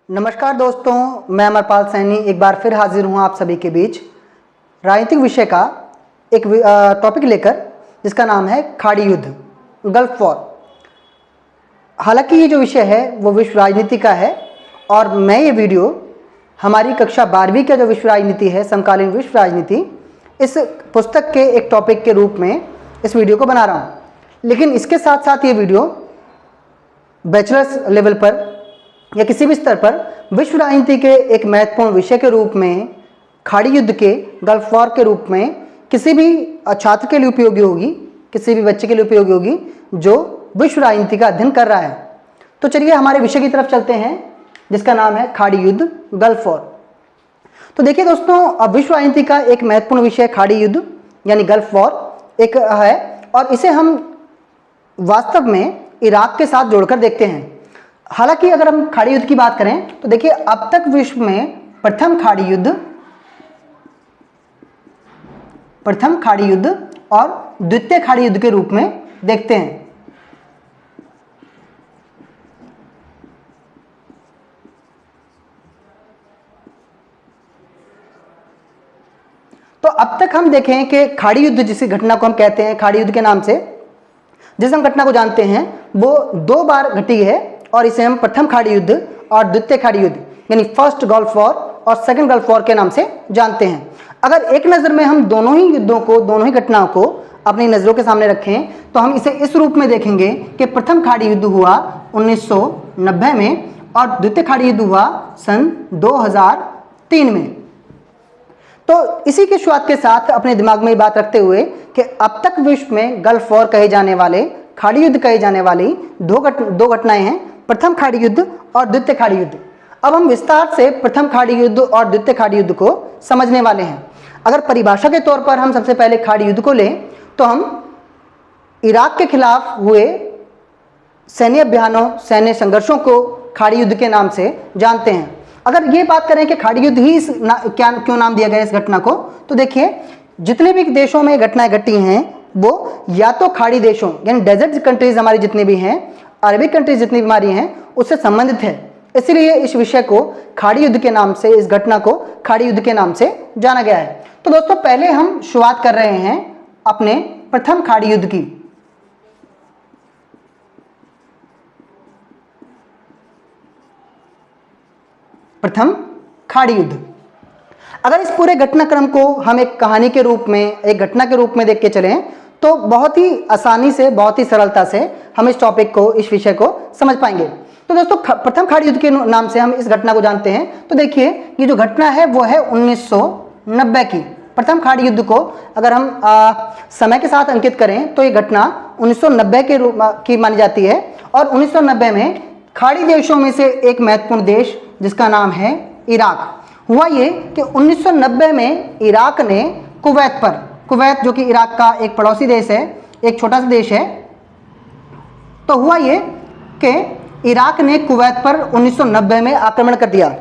नमस्कार दोस्तों, मैं अमरपाल सैनी एक बार फिर हाजिर हूँ आप सभी के बीच राजनीतिक विषय का एक टॉपिक लेकर, जिसका नाम है खाड़ी युद्ध, गल्फ वॉर। हालांकि ये जो विषय है वो विश्व राजनीति का है और मैं ये वीडियो हमारी कक्षा 12वीं का जो विश्व राजनीति है, समकालीन विश्व राजनीति, इस पुस्तक के एक टॉपिक के रूप में इस वीडियो को बना रहा हूँ। लेकिन इसके साथ साथ ये वीडियो बैचलर्स लेवल पर या किसी भी स्तर पर विश्व राजनीति के एक महत्वपूर्ण विषय के रूप में, खाड़ी युद्ध के, गल्फ वॉर के रूप में किसी भी छात्र के लिए उपयोगी होगी, किसी भी बच्चे के लिए उपयोगी होगी जो विश्व राजनीति का अध्ययन कर रहा है। तो चलिए हमारे विषय की तरफ चलते हैं, जिसका नाम है खाड़ी युद्ध, गल्फ वॉर। तो देखिए दोस्तों, अब विश्व राजनीति का एक महत्वपूर्ण विषय खाड़ी युद्ध यानी गल्फ वॉर एक है और इसे हम वास्तव में इराक के साथ जोड़कर देखते हैं। हालांकि अगर हम खाड़ी युद्ध की बात करें तो देखिए, अब तक विश्व में प्रथम खाड़ी युद्ध और द्वितीय खाड़ी युद्ध के रूप में देखते हैं। तो अब तक हम देखें कि खाड़ी युद्ध, जिस घटना को हम कहते हैं खाड़ी युद्ध के नाम से, जिस हम घटना को जानते हैं, वो 2 बार घटी है और इसे हम प्रथम खाड़ी युद्ध और द्वितीय खाड़ी युद्ध यानी फर्स्ट गल्फ वॉर और सेकंड गल्फ वॉर के नाम से जानते हैं। अगर एक नज़र में हम दोनों ही युद्धों को, दोनों ही घटनाओं को अपनी नज़रों के सामने रखें तो हम इसे इस रूप में देखेंगे कि प्रथम खाड़ी युद्ध हुआ 1990 में और द्वितीय खाड़ी युद्ध हुआ सन 2003 में। तो इसी की शुरुआत के साथ अपने दिमाग में ये बात रखते हुए कि अब तक विश्व में गल्फ वॉर कहे जाने वाले, खाड़ी युद्ध कहे जाने वाली दो घटनाएं हैं, प्रथम खाड़ी युद्ध और द्वितीय खाड़ी युद्ध। अब हम विस्तार से प्रथम खाड़ी युद्ध और द्वितीय खाड़ी युद्ध को समझने वाले हैं। अगर परिभाषा के तौर पर हम सबसे पहले खाड़ी युद्ध को लें तो हम इराक के खिलाफ हुए सैन्य अभियानों, सैन्य संघर्षों को खाड़ी युद्ध के नाम से जानते हैं। अगर ये बात करें कि खाड़ी युद्ध ही क्यों नाम दिया गया इस घटना को, तो देखिए जितने भी देशों में घटनाएं घटी हैं वो या तो खाड़ी देशों यानी डेजर्ट कंट्रीज हमारी जितनी भी हैं, अरबिक कंट्रीज जितनी भी हमारी हैं, उससे संबंधित है। इसलिए इस विषय को खाड़ी युद्ध के नाम से, इस घटना को खाड़ी युद्ध के नाम से जाना गया है। तो दोस्तों, पहले हम शुरुआत कर रहे हैं अपने प्रथम खाड़ी युद्ध की। प्रथम खाड़ी युद्ध। अगर इस पूरे घटनाक्रम को हम एक कहानी के रूप में, एक घटना के रूप में देख के चलें तो बहुत ही आसानी से, बहुत ही सरलता से हम इस टॉपिक को, इस विषय को समझ पाएंगे। तो दोस्तों, प्रथम खाड़ी युद्ध के नाम से हम इस घटना को जानते हैं। तो देखिए, ये जो घटना है वो है 1990 की। प्रथम खाड़ी युद्ध को अगर हम समय के साथ अंकित करें तो ये घटना 1990 के रूप की मानी जाती है। और 1990 में खाड़ी देशों में से एक महत्वपूर्ण देश, जिसका नाम है इराक, हुआ ये कि 1990 में इराक ने कुवैत पर, कुवैत जो कि इराक का एक पड़ोसी देश है, एक छोटा सा देश है, तो हुआ ये कि इराक ने कुवैत पर 1990 में आक्रमण कर दिया।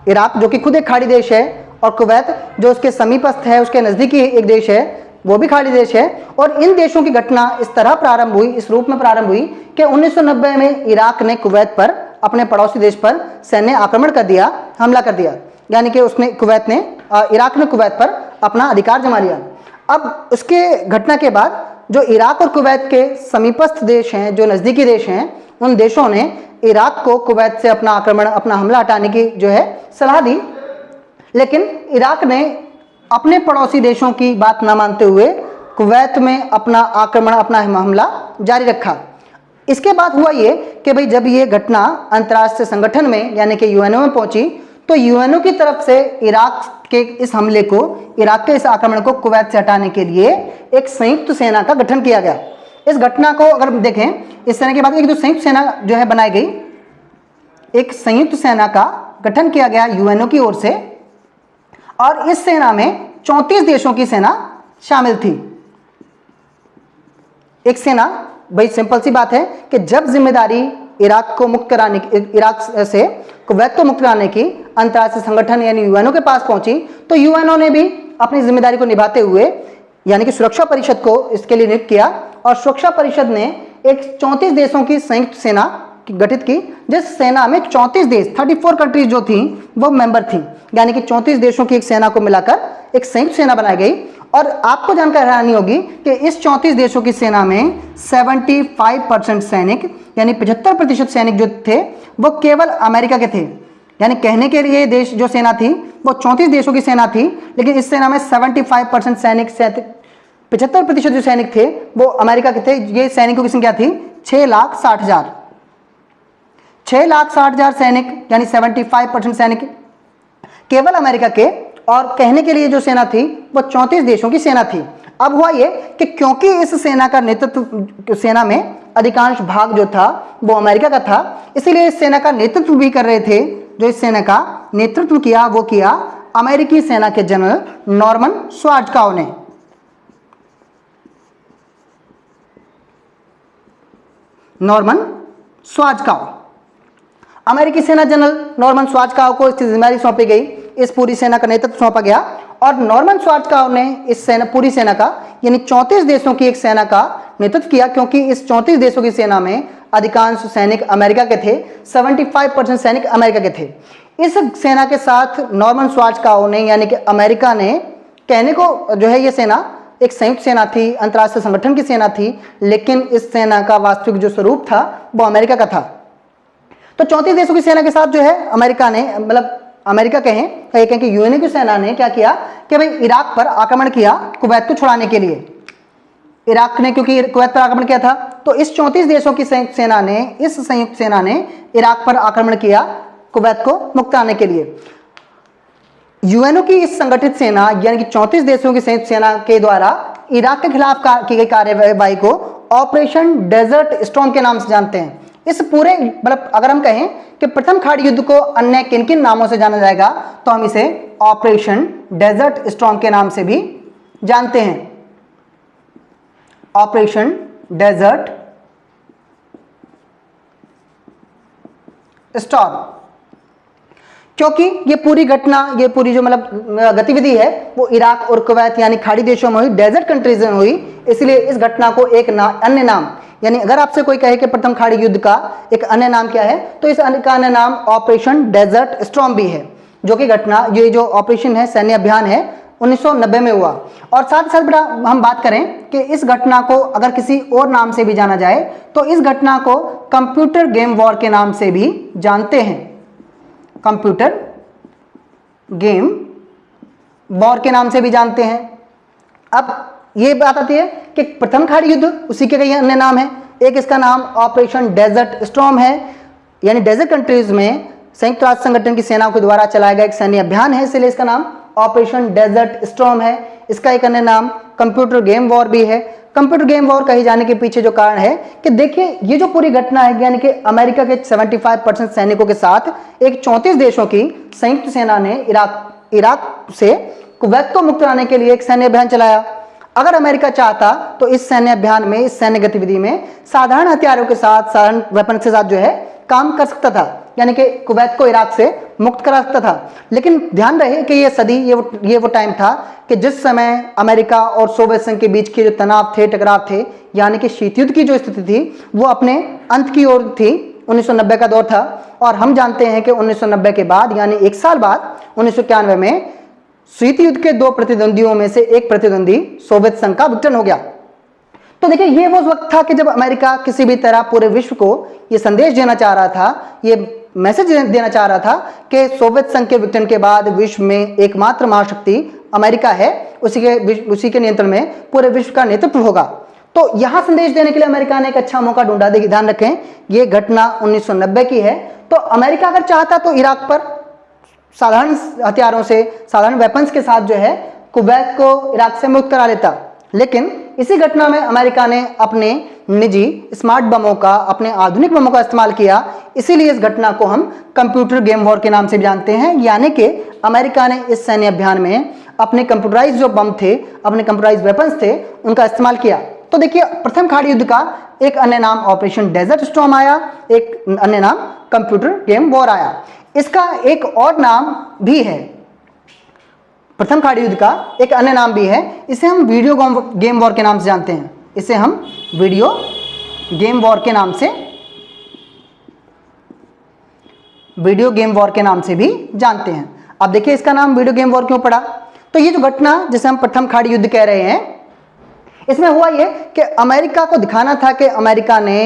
इराक जो कि खुद एक खाड़ी देश है और कुवैत जो उसके समीपस्थ है, उसके नज़दीकी एक देश है, वो भी खाड़ी देश है। और इन देशों की घटना इस तरह प्रारंभ हुई, इस रूप में प्रारंभ हुई कि 1990 में इराक ने कुवैत पर, अपने पड़ोसी देश पर सैन्य आक्रमण कर दिया, हमला कर दिया। यानी कि इराक ने कुवैत पर अपना अधिकार जमा लिया। अब उसके घटना के बाद जो इराक और कुवैत के समीपस्थ देश हैं, जो नज़दीकी देश हैं, उन देशों ने इराक को कुवैत से अपना आक्रमण, अपना हमला हटाने की जो है सलाह दी। लेकिन इराक ने अपने पड़ोसी देशों की बात न मानते हुए कुवैत में अपना आक्रमण, अपना हमला जारी रखा। इसके बाद हुआ ये कि भाई, जब ये घटना अंतर्राष्ट्रीय संगठन में यानी कि यूएनओ में पहुंची तो यूएनओ की तरफ से इराक के इस हमले को, इराक के इस आक्रमण को कुवैत से हटाने के लिए एक संयुक्त सेना का गठन किया गया। इस घटना को अगर देखें, इस सेना के बाद एक जो संयुक्त सेना जो है बनाई गई, एक संयुक्त सेना का गठन किया गया यूएनओ की ओर से, और इस सेना में 34 देशों की सेना शामिल थी। एक सेना, भाई सिंपल सी बात है कि जब जिम्मेदारी इराक को मुक्त कराने की, इराक से कुवैत को मुक्त कराने की अंतर्राष्ट्रीय संगठन यानी यूएनओ के पास पहुंची, तो यूएनओ ने भी अपनी जिम्मेदारी को निभाते हुए यानी कि सुरक्षा परिषद को इसके लिए नियुक्त किया और सुरक्षा परिषद ने एक 34 देशों की संयुक्त सेना गठित की, जिस सेना में 34 देश 34 कंट्रीज जो थी वो मेंबर थी, यानी कि 34 देशों की एक सेना को मिलाकर एक संयुक्त सेना बनाई गई। और आपको जानकर हैरानी होगी कि इस 34 देशों की सेना में 75% सैनिक यानी 75% सैनिक जो थे वो केवल अमेरिका के थे। यानी कहने के लिए देश जो सेना थी वो 34 देशों की सेना थी, लेकिन इस सेना में 75% सैनिक 75% जो सैनिक थे वो अमेरिका के थे। ये सैनिकों की संख्या थी 6,60,000 सैनिक, यानी 75% सैनिक केवल अमेरिका के, और कहने के लिए जो सेना थी वो 34 देशों की सेना थी। अब हुआ ये कि क्योंकि इस सेना का नेतृत्व, सेना में अधिकांश भाग जो था वो अमेरिका का था, इसीलिए इस सेना का नेतृत्व भी कर रहे थे, जो इस सेना का नेतृत्व किया वो किया अमेरिकी सेना के जनरल नॉर्मन श्वार्ज़काउ ने। नॉर्मन श्वार्ज़काउ, अमेरिकी सेना जनरल नॉर्मन श्वार्ज़काउ को इसकी जिम्मेदारी सौंपी गई, इस पूरी सेना का नेतृत्व सौंपा गया, और नॉर्मन श्वार्ज़काउ ने इस सेना, पूरी सेना का यानी 34 देशों की एक सेना का नेतृत्व किया, क्योंकि इस 34 देशों की सेना में अधिकांश सैनिक अमेरिका के थे, 75% सैनिक अमेरिका के थे। इस सेना के साथ नॉर्मन श्वार्ज़काउ ने, यानी कि अमेरिका ने, कहने को जो है ये सेना एक संयुक्त सेना थी, अंतर्राष्ट्रीय संगठन की सेना थी, लेकिन इस सेना का वास्तविक जो स्वरूप था वो अमेरिका का था। तो 34 देशों की सेना के साथ जो है अमेरिका ने, मतलब अमेरिका कहें कि यूएनए की सेना ने क्या किया कि भाई इराक पर आक्रमण किया कुवैत को छुड़ाने के लिए। इराक ने क्योंकि कुवैत पर आक्रमण किया था, तो इस 34 देशों की संयुक्त सेना ने इराक पर आक्रमण किया कुवैत को मुक्त कराने के लिए। यूएनओ की इस संगठित सेना यानी कि 34 देशों की संयुक्त सेना के द्वारा इराक के खिलाफ की गई कार्रवाई को ऑपरेशन डेजर्ट स्टॉर्म के नाम से जानते हैं। इस पूरे, मतलब अगर हम कहें कि प्रथम खाड़ी युद्ध को अन्य किन किन नामों से जाना जाएगा, तो हम इसे ऑपरेशन डेजर्ट स्टॉर्म के नाम से भी जानते हैं। ऑपरेशन डेजर्ट स्टॉर्म, क्योंकि ये पूरी घटना, ये पूरी जो मतलब गतिविधि है वो इराक और कुवैत यानी खाड़ी देशों में हुई, डेजर्ट कंट्रीज में हुई, इसलिए इस घटना को एक अन्य नाम, यानी अगर आपसे कोई कहे कि प्रथम खाड़ी युद्ध का एक अन्य नाम क्या है, तो इस का अन्य नाम ऑपरेशन डेजर्ट स्टॉर्म भी है, जो कि घटना, ये जो ऑपरेशन है, सैन्य अभियान है, 1990 में हुआ। और साथ साथ बेटा हम बात करें कि इस घटना को अगर किसी और नाम से भी जाना जाए, तो इस घटना को कंप्यूटर गेम वॉर के नाम से भी जानते हैं। कंप्यूटर गेम वॉर के नाम से भी जानते हैं। अब ये बात आती है कि प्रथम खाड़ी युद्ध, उसी के कई अन्य नाम है। एक इसका नाम ऑपरेशन डेजर्ट स्टॉर्म है, यानी डेजर्ट कंट्रीज में संयुक्त राष्ट्र संगठन की सेनाओं के द्वारा चलाया गया एक सैन्य अभियान है, इसलिए इसका नाम ऑपरेशन डेजर्ट स्टॉर्म है। इसका एक अन्य नाम कंप्यूटर गेम वॉर भी है। कंप्यूटर गेम वॉर कहे जाने के पीछे जो कारण है कि देखिए, ये जो पूरी घटना है, यानी कि अमेरिका के 75% सैनिकों के साथ एक 34 देशों की संयुक्त सेना ने इराक से कुवैत को मुक्त कराने के लिए एक सैन्य अभियान चलाया। अगर अमेरिका चाहता तो इस सैन्य अभियान में, इस सैन्य गतिविधि में साधारण हथियारों के साथ, साधारण वेपन के साथ जो है काम कर सकता था, यानी कि कुवैत को इराक से मुक्त करा सकता था। लेकिन ध्यान रहे कि ये सदी, ये वो टाइम था कि जिस समय अमेरिका और सोवियत संघ के बीच के जो तनाव थे, टकराव थे, यानी कि शीत युद्ध की जो स्थिति थी वो अपने अंत की ओर थी। 1990 का दौर था, और हम जानते हैं कि 1990 के बाद, यानी एक साल बाद 1991 में शीत युद्ध के दो प्रतिद्वंदियों में से एक प्रतिद्वंदी सोवियत संघ का विघटन हो गया। तो देखिए, ये वो वक्त था कि जब अमेरिका किसी भी तरह पूरे विश्व को ये संदेश देना चाह रहा था, ये मैसेज देना चाह रहा था कि सोवियत संघ के विघटन के बाद विश्व में एकमात्र महाशक्ति अमेरिका है, उसी के नियंत्रण में पूरे विश्व का नेतृत्व होगा। तो यहां संदेश देने के लिए अमेरिका ने एक अच्छा मौका ढूंढा। देखिए, ध्यान रखें, ये घटना 1990 की है। तो अमेरिका अगर चाहता तो इराक पर साधारण हथियारों से, साधारण वेपन्स के साथ जो है कुवैत को इराक से मुक्त करा लेता, लेकिन इसी घटना में अमेरिका ने अपने निजी स्मार्ट बमों का, अपने आधुनिक बमों का इस्तेमाल किया। इसीलिए इस घटना को हम कंप्यूटर गेम वॉर के नाम से भी जानते हैं, यानी कि अमेरिका ने इस सैन्य अभियान में अपने कंप्यूटराइज जो बम थे, अपने कंप्यूटराइज वेपन्स थे, उनका इस्तेमाल किया। तो देखिए, प्रथम खाड़ी युद्ध का एक अन्य नाम ऑपरेशन डेजर्ट स्टॉर्म आया, एक अन्य नाम कंप्यूटर गेम वॉर आया। इसका एक और नाम भी है, प्रथम खाड़ी युद्ध का एक अन्य नाम भी है, इसे हम वीडियो गेम वॉर के नाम से जानते हैं। इसे हम वीडियो गेम वॉर के नाम से वीडियो गेम वॉर के नाम से भी जानते हैं। अब देखिए इसका नाम वीडियो गेम वॉर क्यों पड़ा। तो ये जो घटना जिसे हम प्रथम खाड़ी युद्ध कह रहे हैं, इसमें हुआ ये कि अमेरिका को दिखाना था कि अमेरिका ने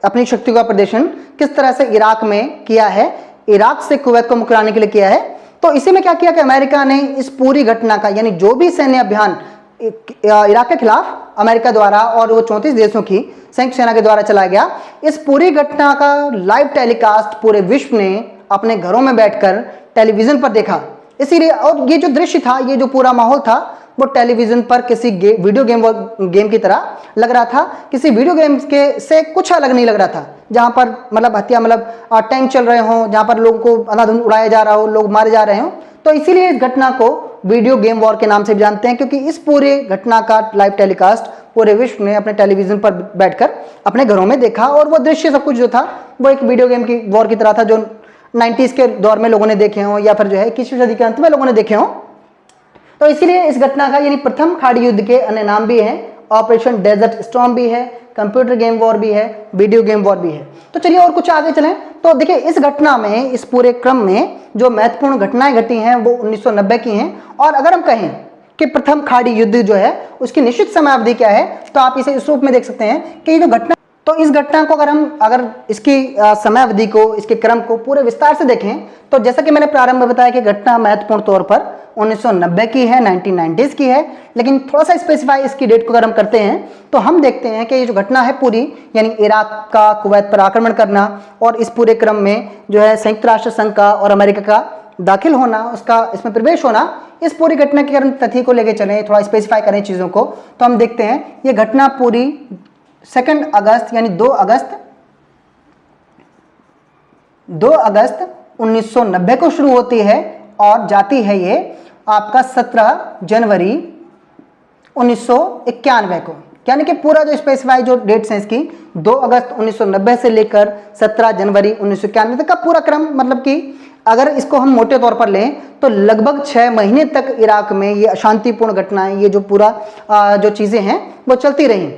अपनी शक्ति का प्रदर्शन किस तरह से इराक में किया है, इराक से कुवैत को मुक्त कराने के लिए किया है। तो इसी में क्या किया कि अमेरिका ने इस पूरी घटना का, यानी जो भी सैन्य अभियान इराक के खिलाफ अमेरिका द्वारा और वो 34 देशों की संयुक्त सेना के द्वारा चलाया गया, इस पूरी घटना का लाइव टेलीकास्ट पूरे विश्व ने अपने घरों में बैठकर टेलीविजन पर देखा। इसीलिए, और ये जो दृश्य था, ये जो पूरा माहौल था, वो टेलीविजन पर किसी वीडियो गेम की तरह लग रहा था, किसी वीडियो गेम के से कुछ अलग नहीं लग रहा था, जहां पर मतलब हत्या, मतलब टैंक चल रहे हों, जहां पर लोगों को अंधाधुंध उड़ाया जा रहा हो, लोग मारे जा रहे हों। तो इसीलिए इस घटना को वीडियो गेम वॉर के नाम से भी जानते हैं, क्योंकि इस पूरे घटना का लाइव टेलीकास्ट पूरे विश्व ने अपने टेलीविजन पर बैठकर अपने घरों में देखा, और वो दृश्य सब कुछ जो था वो एक वीडियो गेम की वॉर की तरह था, जो 90s के दौर में लोगों ने देखे हों या फिर जो है 21वीं सदी के अंत में लोगों ने देखे हों। तो इसीलिए इस घटना का, यानी प्रथम खाड़ी युद्ध के अन्य नाम भी हैं, ऑपरेशन डेजर्ट स्टॉर्म भी है, कंप्यूटर गेम वॉर भी है, वीडियो गेम वॉर भी है। तो चलिए और कुछ आगे चलें। तो देखिए इस घटना में, इस पूरे क्रम में जो महत्वपूर्ण घटनाएं घटी हैं वो 1990 की हैं। और अगर हम कहें कि प्रथम खाड़ी युद्ध जो है उसकी निश्चित समय अवधि क्या है, तो आप इसे इस रूप में देख सकते हैं कि ये जो घटना, तो इस घटना को अगर इसकी समय अवधि को, इसके क्रम को पूरे विस्तार से देखें, तो जैसा कि मैंने प्रारंभ में बताया कि घटना महत्वपूर्ण तौर पर 1990 की है, 1990s की है। लेकिन थोड़ा सा स्पेसिफाई इसकी डेट को अगर हम करते हैं तो हम देखते हैं कि ये जो घटना है पूरी, यानी इराक का कुवैत पर आक्रमण करना और इस पूरे क्रम में जो है संयुक्त राष्ट्र संघ का और अमेरिका का दाखिल होना, उसका इसमें प्रवेश होना, इस पूरी घटना के कारण तथ्य को लेकर चलें, थोड़ा स्पेसिफाई करें चीज़ों को, तो हम देखते हैं ये घटना पूरी 2 अगस्त, यानी 2 अगस्त 1990 को शुरू होती है और जाती है ये आपका 17 जनवरी 1991 को। यानी कि पूरा जो स्पेसिफाई जो डेट्स हैं इसकी, 2 अगस्त 1990 से लेकर 17 जनवरी 1991 तक का पूरा क्रम, मतलब कि अगर इसको हम मोटे तौर पर लें तो लगभग 6 महीने तक इराक में ये अशांतिपूर्ण घटनाएं, ये जो पूरा जो चीज़ें हैं वो चलती रहीं।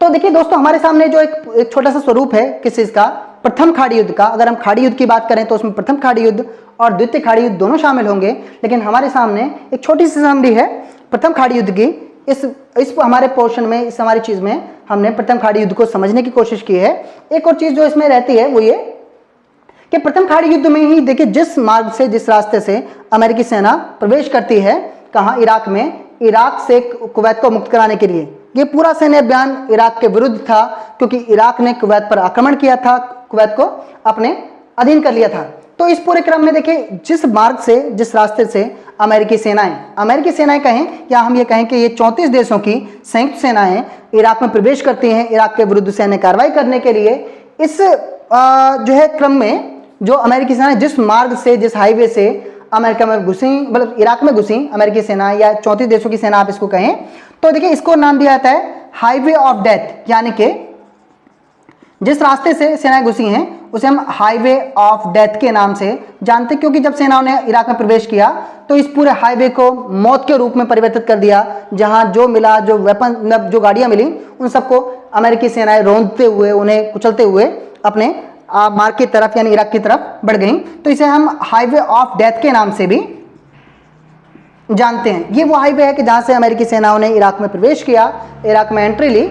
तो देखिए दोस्तों, हमारे सामने जो एक छोटा सा स्वरूप है किस चीज़ का, प्रथम खाड़ी युद्ध का। अगर हम खाड़ी युद्ध की बात करें तो उसमें प्रथम खाड़ी युद्ध और द्वितीय खाड़ी युद्ध दोनों शामिल होंगे, लेकिन हमारे सामने एक छोटी सी समरी है प्रथम खाड़ी युद्ध की। इस हमारे पोर्शन में, इस हमारी चीज़ में हमने प्रथम खाड़ी युद्ध को समझने की कोशिश की है। एक और चीज़ जो इसमें रहती है वो ये कि प्रथम खाड़ी युद्ध में ही देखिए जिस मार्ग से, जिस रास्ते से अमेरिकी सेना प्रवेश करती है, कहाँ, इराक में, इराक से कुवैत को मुक्त कराने के लिए, ये पूरा सैन्य अभियान इराक के विरुद्ध था, क्योंकि इराक ने कुवैत पर आक्रमण किया था, कुवैत को अपने अधीन कर लिया था। तो इस पूरे क्रम में देखिए जिस मार्ग से, जिस रास्ते से अमेरिकी सेनाएं कहें या हम ये कहें कि ये 34 देशों की संयुक्त सेनाएं इराक में प्रवेश करती हैं इराक के विरुद्ध सैन्य कार्रवाई करने के लिए, इस जो है क्रम में जो अमेरिकी सेनाएं जिस मार्ग से, जिस हाईवे से अमेरिका में घुसी, मतलब इराक में घुसी अमेरिकी सेना या 34 देशों की सेना आप इसको कहें, तो देखिए इसको नाम दिया जाता है हाईवे ऑफ डेथ। यानी कि जिस रास्ते से सेनाएं घुसी हैं उसे हम हाईवे ऑफ डेथ के नाम से जानते हैं, क्योंकि जब सेनाओं ने इराक में प्रवेश किया तो इस पूरे हाईवे को मौत के रूप में परिवर्तित कर दिया। जहां जो मिला, जो वेपन, जो गाड़ियां मिली, उन सबको अमेरिकी सेनाएं रौंदते हुए, उन्हें कुचलते हुए अपने मार्ग की तरफ, यानी इराक की तरफ बढ़ गई। तो इसे हम हाईवे ऑफ डेथ के नाम से भी जानते हैं। ये वो हाईवे है कि जहां से अमेरिकी सेनाओं ने इराक में प्रवेश किया, इराक में एंट्री ली।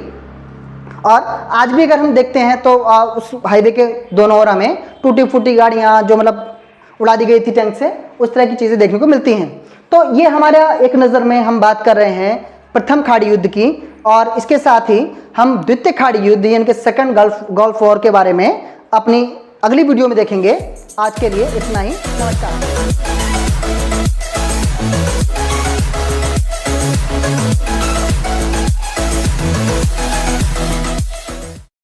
और आज भी अगर हम देखते हैं तो उस हाईवे के दोनों ओर हमें टूटी फूटी गाड़ियां, जो मतलब उड़ा दी गई थी टैंक से, उस तरह की चीज़ें देखने को मिलती हैं। तो ये हमारा एक नज़र में हम बात कर रहे हैं प्रथम खाड़ी युद्ध की, और इसके साथ ही हम द्वितीय खाड़ी युद्ध यानी कि सेकंड गल्फ वॉर के बारे में अपनी अगली वीडियो में देखेंगे। आज के लिए इतना ही, नमस्कार।